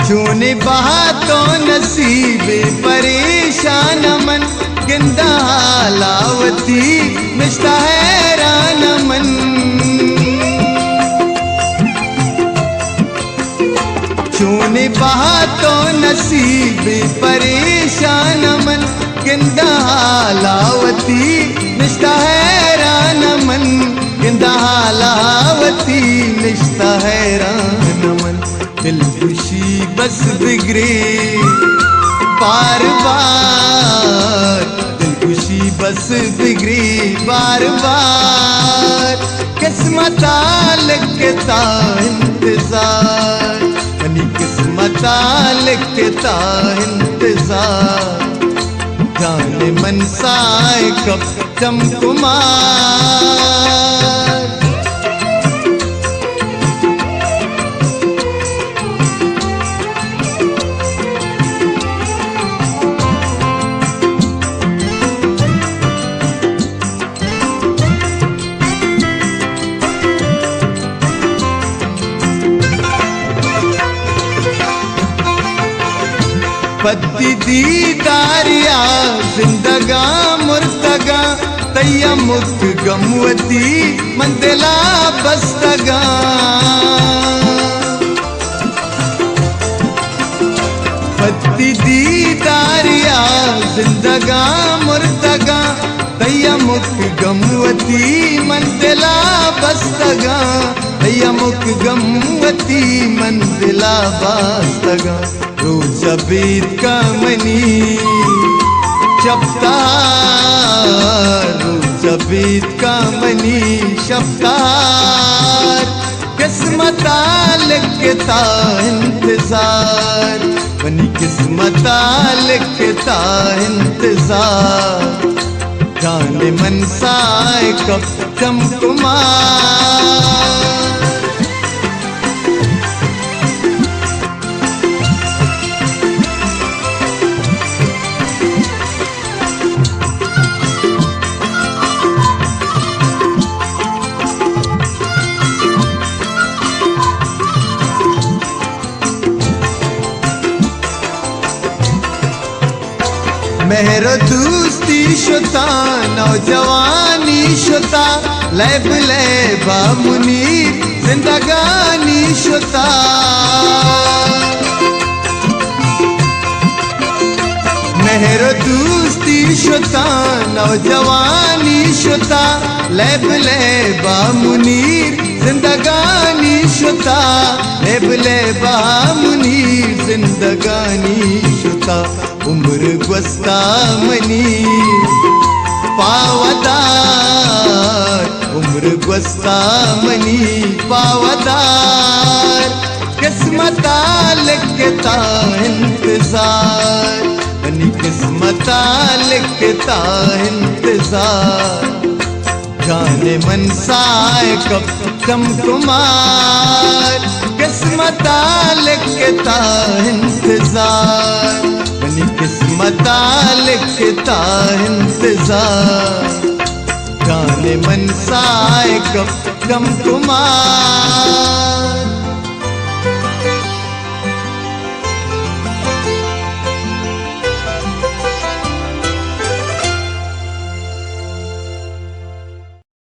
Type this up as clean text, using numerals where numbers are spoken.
चूने बहा तो नसीबे परेशान मन, गिंदा लावती मिश्ता हैरान मन। चूने बहा तो नसीबे परेशान मन, गिंदा लावती मिश्ता हैरान मन। गिंदा लावती मिश्ता हैरान मन। दिल खुशी बस बिगड़े बार बार, दिल खुशी बस बिगड़े बार बार। किस्मत लिखता इंतजार, यानी किस्मत लिखता इंतजार। जाने मन साए कब चमकुमार। पत्ती दीदारिया जिंदगा मुर्तगा, तैया मुख गमवती मंदिला बस्तगा। पत्ती दीदारिया जिंदगा मुर्तगा, तैया मुख गमवती मंदिला बस्तगा। तैया मुख गमवती मंदिला बस्तगा। रोज बीत का मनी शब्दार, रोज बीत का मनी शब्दार। किस्मत लिखता इंतजार, बनी किस्मत लिखता इंतजार। जाने मन साए कब चमकुमार। मेहरो दोस्ती शुता नौजवानी शुता, लैब लैबा मुनीर जिंदगानी शुता। मेहरो दोस्ती शुता नौजवानी शुता, लैब लैबा मुनीर जिंदगानी शुता। लैब लैबा मुनीर जिंदगानी शुता। उम्र गुस्ता मनी पावदार, उम्र गुस्ता मनी पावदार। किस्मत लिखता इंतजार, बनी किस्मत लिखता इंतजार। जाने मन साए कब चमकुमार। किस्मत लिखता इंतजार, बनी किस्मत लिखता इंतजार। जाने मन साए कब चमकुमार।